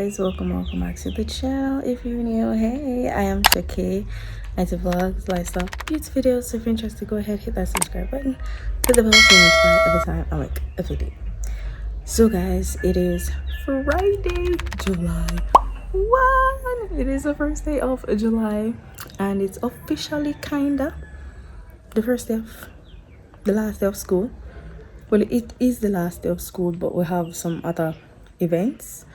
guys, welcome back to the channel. If you're new, hey, I am Shakay. I do vlogs, lifestyle, beauty videos. So if you're interested, go ahead, hit that subscribe button, hit the bell so you're notified every time I make a video. So guys, it is Friday, July 1. It is the first day of July, and it's officially kinda the last day of school. Well, it is the last day of school, but we have some other events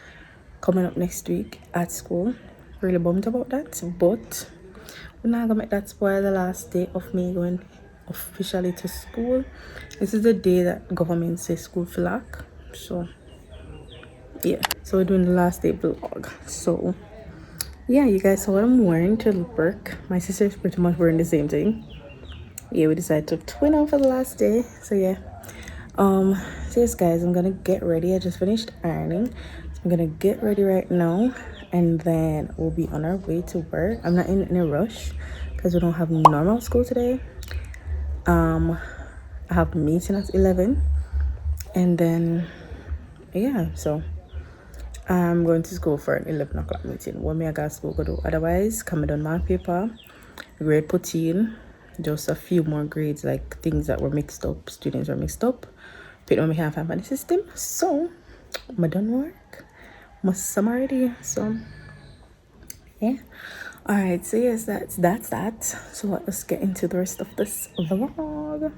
coming up next week at school. Really bummed about that, but we're not gonna make that spoil the last day of me going officially to school. This is the day that government says school flag. So yeah, so we're doing the last day vlog. So yeah, you guys saw what I'm wearing to work. My sister is pretty much wearing the same thing. Yeah, we decided to twin on for the last day. So yeah, so yes guys, I'm gonna get ready. I just finished ironing, so I'm gonna get ready right now, and then we'll be on our way to work. I'm not in a rush because we don't have normal school today. I have meeting at 11, and then yeah, so I'm going to school for an 11 o'clock meeting. What me I got school go do otherwise, come done my paper, grade put in, just a few more grades, like things that were mixed up, students were mixed up, pick on me half on the system. So I'm done work, my summer already. So yeah, all right, so yes, that's that. So let's get into the rest of this vlog.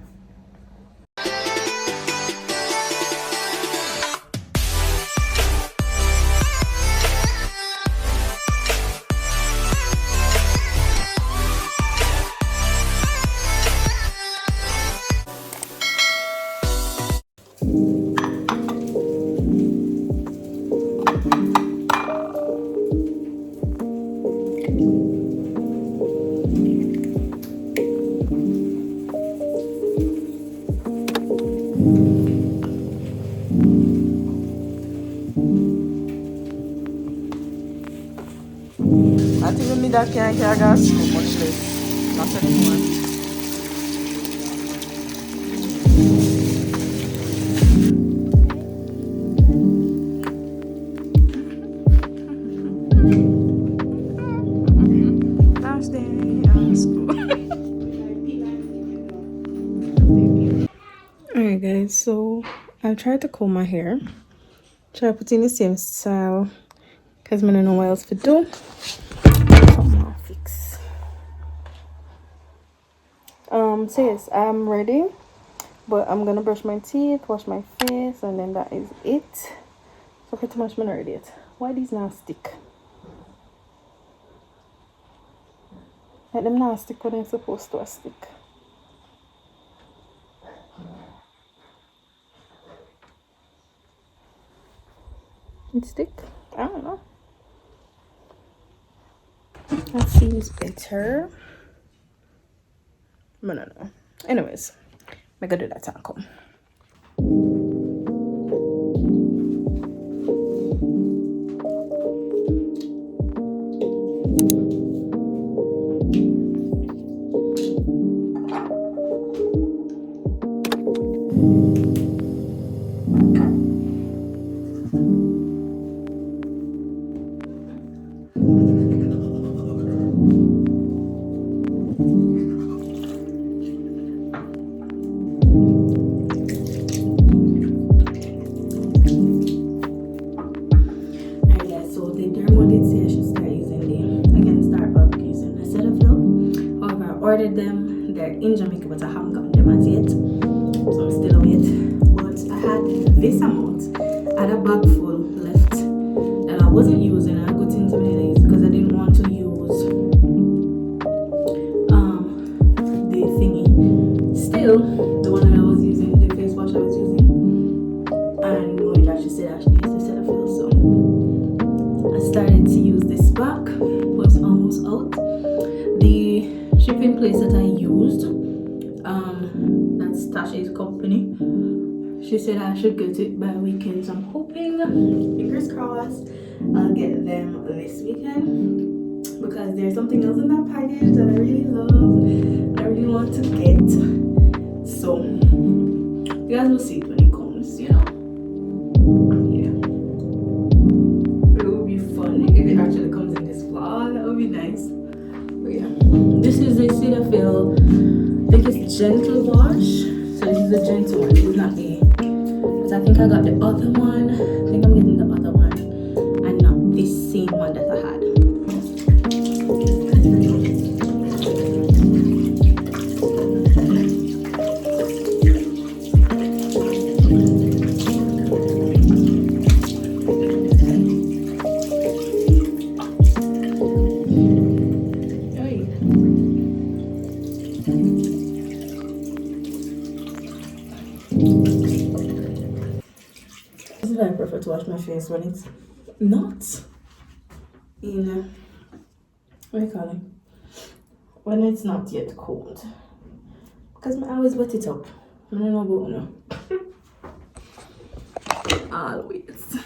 I think we need that can't go school much less. Not anymore. Last day of school. Alright guys, so I tried to comb my hair. Try to put in the same style because I don't know what else to do. Fix. So yes, I'm ready, but I'm gonna brush my teeth, wash my face, and then that is it. So pretty much I'm ready yet. Why these not stick? Like them not stick when they're supposed to stick. It stick? I don't know. That seems better. I don't know. Anyways, I'm gonna do that and come. Ordered them. They're in Jamaica, but I haven't gotten them as yet, so I'm still away. But I had this amount. I had a bag full left that I wasn't using. I got into my days because I didn't want to use the thingy. Still, the one that I was using, the face wash I was using, and knowing that she said I should use the Cetaphil, so I started to use this back, but it's almost out. The shipping place that I used, that's Tashi's company, she said I should get it by weekend, so I'm hoping, fingers crossed, I'll get them this weekend, because there's something else in that package that I really love, I really want to get. So you guys will see it when it comes, you know. Yeah, it will be gentle wash. So this is a gentle one. This is not the, because I think I got the other one. I think I'm getting the other one and not this same one that I had. This is why I prefer to wash my face when it's not in, what do you call it? When it's not yet cold. Because I always wet it up. I don't know about no. Always.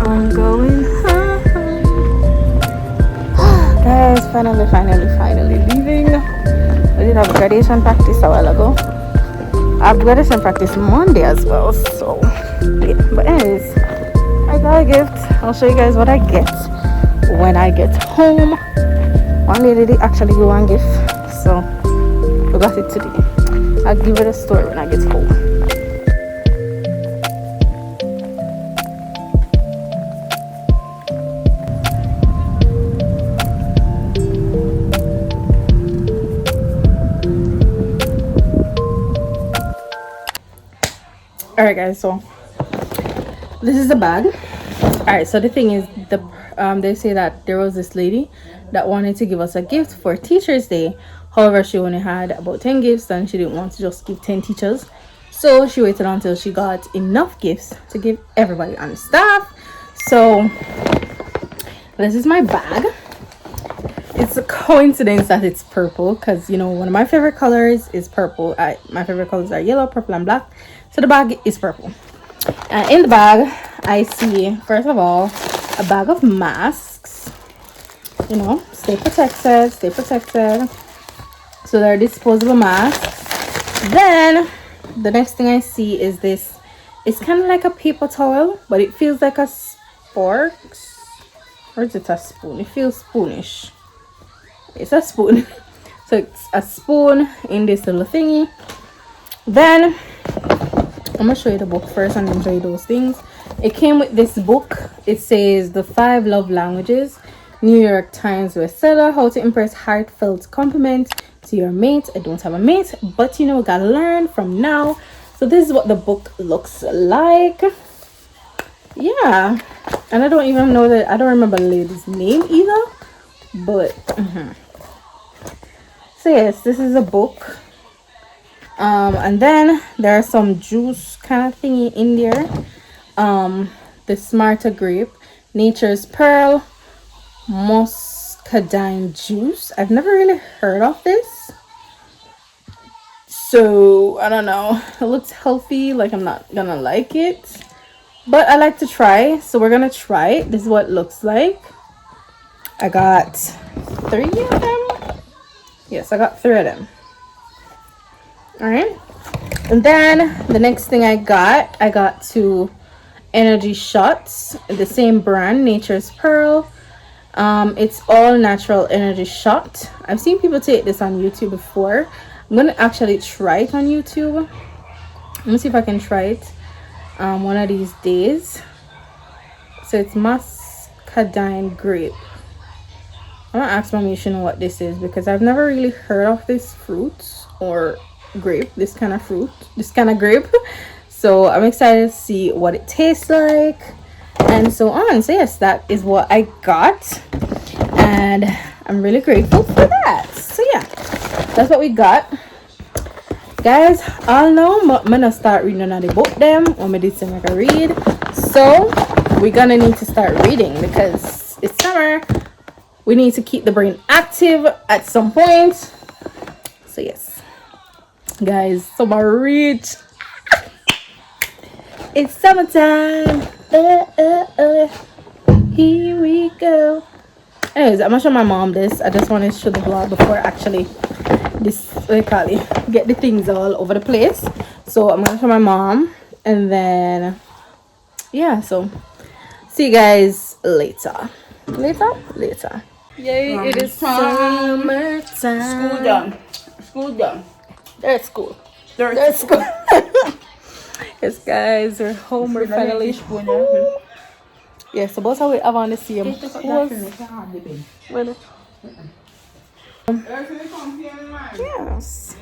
I'm going home. Guys, finally leaving. I did have graduation practice a while ago. I have graduation practice Monday as well, so yeah. But anyways, I got a gift. I'll show you guys what I get when I get home. One lady did actually give one gift, so we got it today. I'll give it a story when I get home. Alright guys, so this is the bag. Alright, so the thing is, they say that there was this lady that wanted to give us a gift for Teachers Day. However, she only had about 10 gifts and she didn't want to just give 10 teachers, so she waited until she got enough gifts to give everybody on the staff. So this is my bag. It's a coincidence that it's purple because, you know, one of my favorite colors is purple. My favorite colors are yellow, purple and black, so the bag is purple. And in the bag I see, first of all, a bag of masks. You know, stay protected. So they're disposable masks. Then the next thing I see is this. It's kind of like a paper towel, but it feels like a fork, or is it a spoon? It feels spoonish. It's a spoon. So it's a spoon in this little thingy. Then I'm gonna show you the book first and then show you those things. It came with this book. It says The 5 Love Languages, New York Times bestseller, how to impress heartfelt compliments to your mate. I don't have a mate, but you know, gotta learn from now. So this is what the book looks like. Yeah, and I don't even know that, I don't remember the lady's name either, but so yes, this is a book. And then there are some juice kind of thingy in there. The Smarter Grape, Nature's Pearl, Muscadine juice. I've never really heard of this, so I don't know. It looks healthy, like I'm not gonna like it, but I like to try, so we're gonna try it. This is what it looks like. I got 3 of them. Yes, I got 3 of them. All right, and then the next thing I got 2 energy shots, the same brand, Nature's Pearl. It's all natural energy shot. I've seen people take this on YouTube before. I'm gonna actually try it on YouTube. Let me see if I can try it one of these days. So it's muscadine grape. I'm gonna ask mommy if she know what this is, because I've never really heard of this fruit or grape, this kind of fruit, this kind of grape. So I'm excited to see what it tastes like and so on. So yes, that is what I got, and I'm really grateful for that. So yeah, that's what we got, guys. All know I'm gonna start reading another book them, or me did some like a read. So we're gonna need to start reading because it's summer. We need to keep the brain active at some point. So yes, guys, summer reach. It's summertime. Here we go. Anyways, I'm gonna show my mom this. I just want to show the vlog before actually this, what do you call it, get the things all over the place. So I'm gonna show my mom, and then yeah, so see you guys later. Yay, it is summertime. School done. School done. There's school. There's school. Yes, guys, we're home. We're finally. Yes, so both of we have on the same. Yes.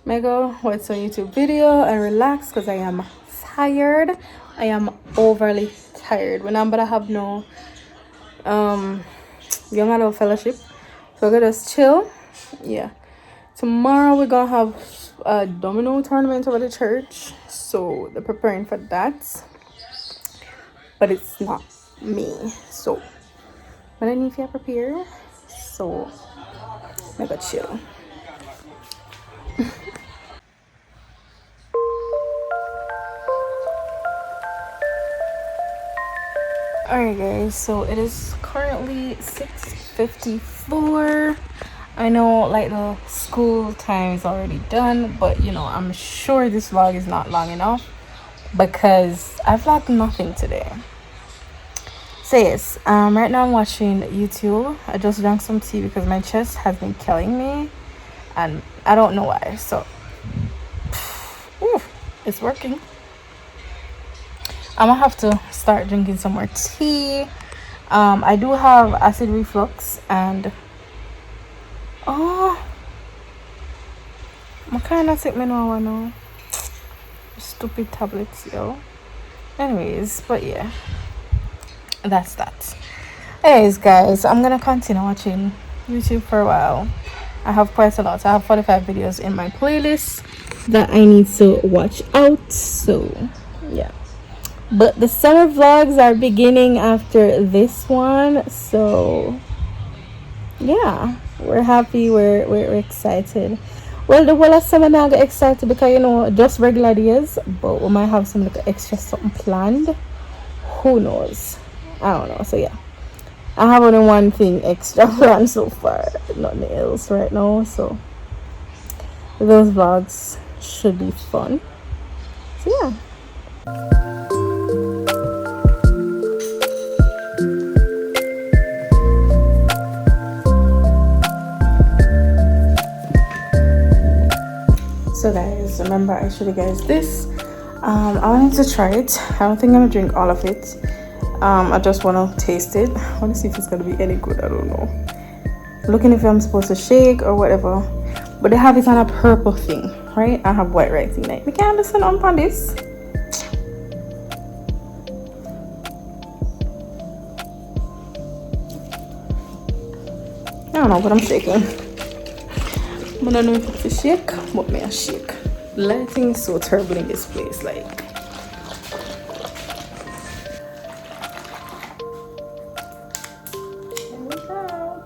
May go watch some YouTube video and relax because I am tired. I am overly tired. When I'm gonna have no young adult fellowship, so we're gonna just chill. Yeah. Tomorrow we're gonna have a domino tournament over the church, so they're preparing for that. But it's not me, so but I need to prepare. So I got chill. Alright guys, so it is currently 6:54. I know like the school time is already done, but you know, I'm sure this vlog is not long enough because I vlogged nothing today. So yes, right now I'm watching YouTube. I just drank some tea because my chest has been killing me and I don't know why. So it's working. I'm gonna have to start drinking some more tea. I do have acid reflux, and I kind of take me now. I know, stupid tablets, yo. Anyways, but yeah, that's that. Anyways, guys, I'm gonna continue watching YouTube for a while. I have quite a lot. I have 45 videos in my playlist that I need to watch out. So yeah. But the summer vlogs are beginning after this one, so yeah, we're happy, we're excited. Well, the whole of summer now I get excited because, you know, just regular days, but we might have some little extra something planned. Who knows? I don't know. So yeah, I have only one thing extra planned so far, nothing else right now. So those vlogs should be fun. So yeah. So guys, remember I showed you guys this. I wanted to try it. I don't think I'm gonna drink all of it. I just want to taste it. I want to see if it's gonna be any good. I don't know. Looking if I'm supposed to shake or whatever, but they have it on a purple thing, right? I have white rice in it. We can't listen on this. I don't know, but I'm shaking. I don't know if it's a shake, but may I shake. Lighting is so terrible in this place, like. Here we go.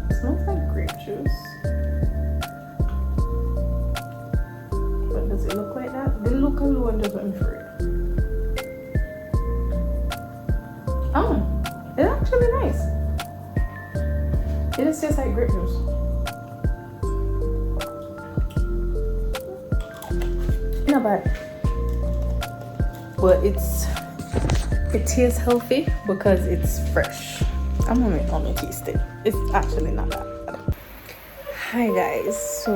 It smells like grape juice. not bad, but it tastes healthy because it's fresh. I'm gonna taste it. It's actually not that bad. Hi guys, so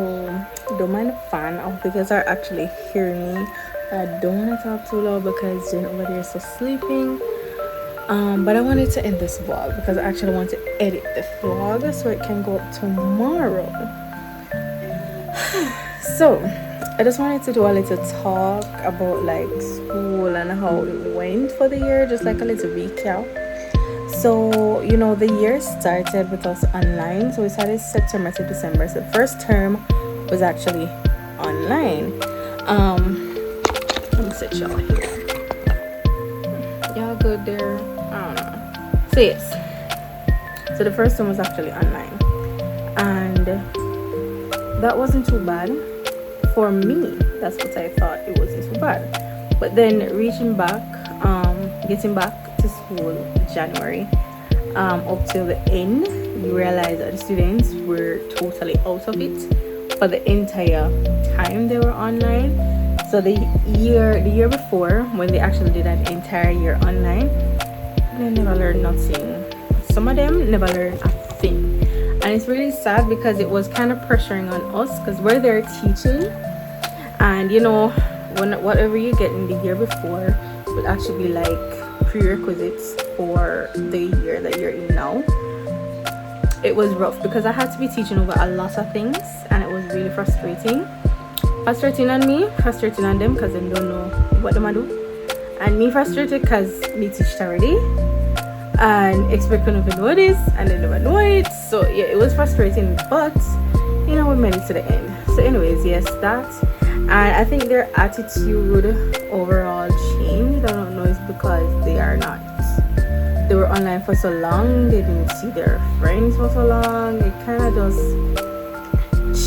don't mind the fan. I hope you guys are actually hearing me. I don't want to talk too loud because then over there is still sleeping. But I wanted to end this vlog because I actually want to edit the vlog so it can go up tomorrow. So I just wanted to do a little talk about like school and how it went for the year, just like a little recap. So you know, the year started with us online, so we started September to December. So the first term was actually online. Let me sit y'all here. Y'all good there? I don't know. So yes, so the first one was actually online, and that wasn't too bad for me. That's what I thought. It wasn't too bad. But then getting back to school January, up till the end, you realize that the students were totally out of it for the entire time they were online. So the year before, when they actually did an entire year online, they never learned nothing. Some of them never learned a thing, and it's really sad because it was kind of pressuring on us because we're there teaching, and you know, whatever you get in the year before would actually be like prerequisites for the year that you're in now. It was rough because I had to be teaching over a lot of things, and it was really frustrating on me, frustrating on them because they don't know what they do, and me frustrated because me teach already and expect them to know this and they never know it. So yeah, it was frustrating, but you know, we made it to the end. So anyways, yes, that. And I think their attitude overall changed. I don't know, it's because they were online for so long, they didn't see their friends for so long. It kind of just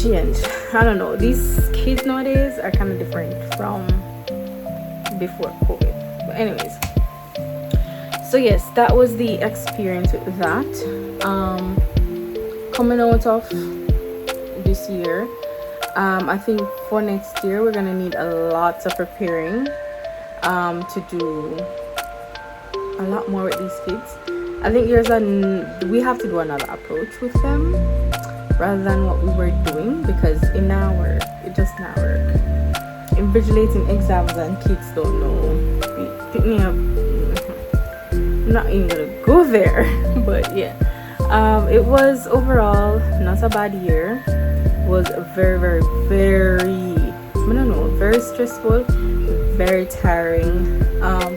changed. I don't know, these kids nowadays are kind of different from before COVID. But anyways, so yes, that was the experience with that. Coming out of this year, I think for next year we're gonna need a lot of preparing to do a lot more with these kids. I think we have to do another approach with them rather than what we were doing, because it just not work. Invigilating exams and kids don't know. Pick me up. I'm not even gonna go there. But yeah, it was overall not a bad year. It was very, very, very, very stressful, very tiring.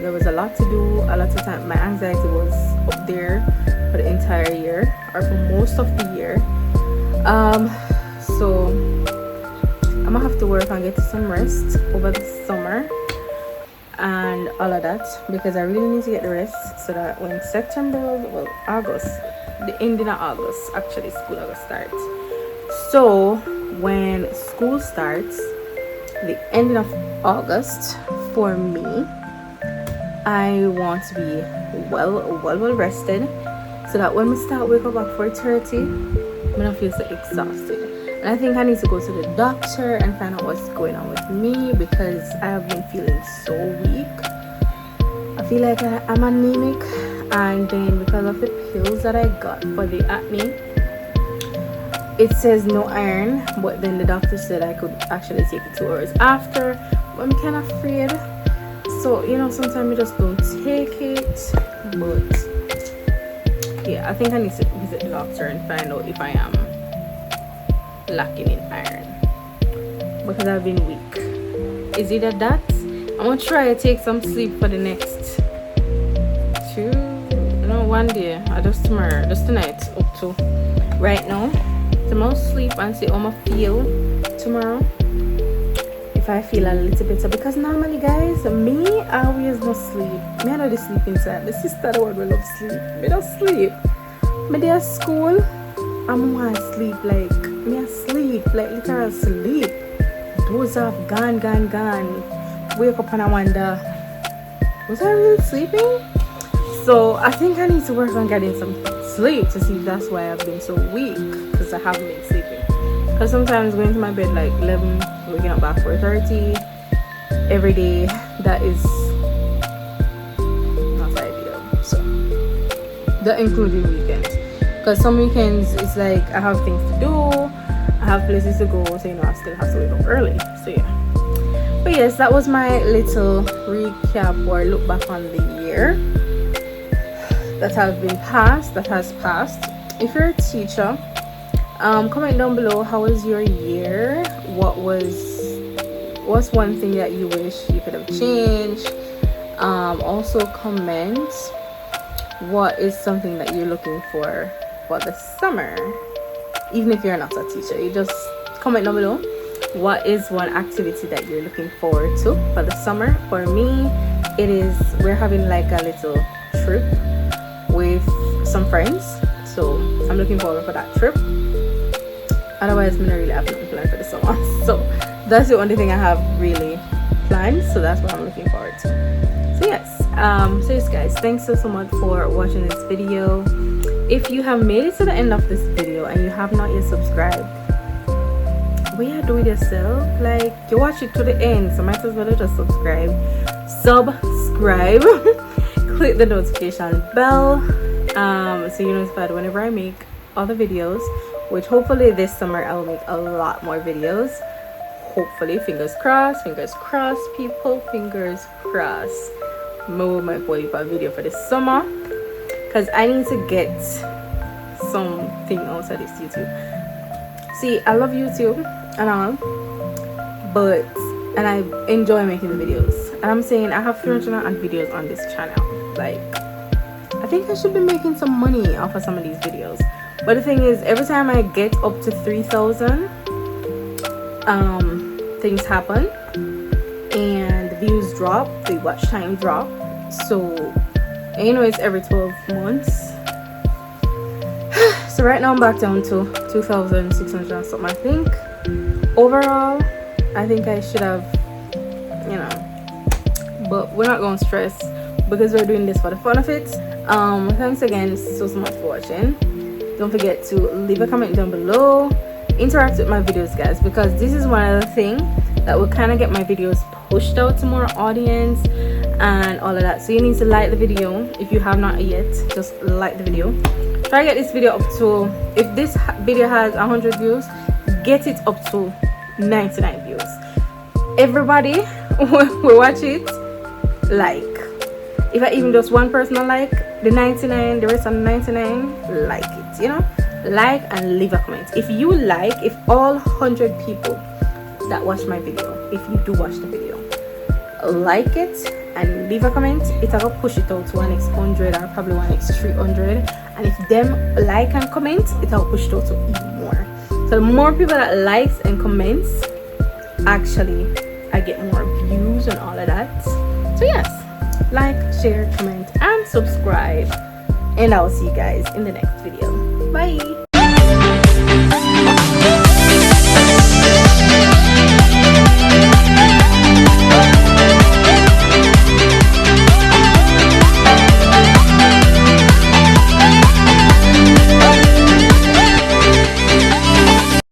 There was a lot to do, a lot of time. My anxiety was up there for the entire year, or for most of the year. So I'm gonna have to work on getting some rest over the summer and all of that, because I really need to get the rest so that when August, the ending of August, actually school will start. So when school starts, the ending of August, for me, I want to be well rested, so that when we start wake up at 4:30, I don't feel so exhausted. And I think I need to go to the doctor and find out what's going on with me, because I have been feeling so weak. I feel like I'm anemic, and then because of the pills that I got for the acne, it says no iron, but then the doctor said I could actually take it 2 hours after. But I'm kind of afraid, so you know, sometimes you just don't take it. But yeah, I think I need to visit the doctor and find out if I am lacking in iron, because I've been weak. Is either that, I'm gonna try to take some sleep for the next one day, or just tomorrow, just tonight, up to right now. Tomorrow sleep and see how I feel tomorrow, if I feel a little better, because normally guys, me, I always don't sleep. Me, I know the sleep inside. The sister the one will love sleep. Me don't sleep. Me there at school, I'm want to sleep, like me I sleep, like literal sleep. Doze off, gone. Wake up and I wonder, was I really sleeping? So I think I need to work on getting some sleep to see if that's why I've been so weak, because I haven't been sleeping. Because sometimes going to my bed like 11, waking up by 4:30, every day, that is not ideal. So that including weekends, because some weekends it's like I have things to do, I have places to go, so I still have to wake up early. So yeah, but yes, that was my little recap or look back on the year that has passed. If you're a teacher, comment down below, how was your year? What's one thing that you wish you could have changed? Also comment what is something that you're looking for the summer. Even if you're not a teacher, you just comment down below what is one activity that you're looking forward to for the summer. For me, we're having like a little trip with some friends, so I'm looking forward for that trip. Otherwise, I'm not really have nothing planned for the summer, so that's the only thing I have really planned, so that's what I'm looking forward to. So yes, guys, thanks so much for watching this video. If you have made it to the end of this video and you have not yet subscribed, what you do with yourself? Like, you watch it to the end, so might as well just subscribe. Click the notification bell, so you're notified whenever I make other videos, which hopefully this summer I'll make a lot more videos. Hopefully, fingers crossed, people, fingers crossed. Move my body for a video for this summer, because I need to get something out of this YouTube. See, I love YouTube and all, and I enjoy making the videos, and I'm saying I have 300 videos on this channel. Like, I think I should be making some money off of some of these videos. But the thing is, every time I get up to 3,000, things happen and the views drop, the watch time drop. So anyways, every 12 months. So right now I'm back down to 2,600 and something, I think. Overall, I think I should have, but we're not going to stress, because we're doing this for the fun of it. Thanks again so much for watching. Don't forget to leave a comment down below, interact with my videos, guys, because this is one of the things that will kind of get my videos pushed out to more audience and all of that. So you need to like the video. If you have not yet, just like the video. Try to get this video up to, if this video has 100 views, get it up to 99 views. Everybody will watch it, like, if I even just one person like the 99, the rest of the 99 like it, like and leave a comment. If all 100 people that watch my video, if you do watch the video, like it and leave a comment, it'll push it out to 1x100 or probably 1x300. And if them like and comment, it'll push it out to even more. So the more people that likes and comments, actually I get more views and all of that. So yes, like, share, comment and subscribe, and I'll see you guys in the next video. Bye.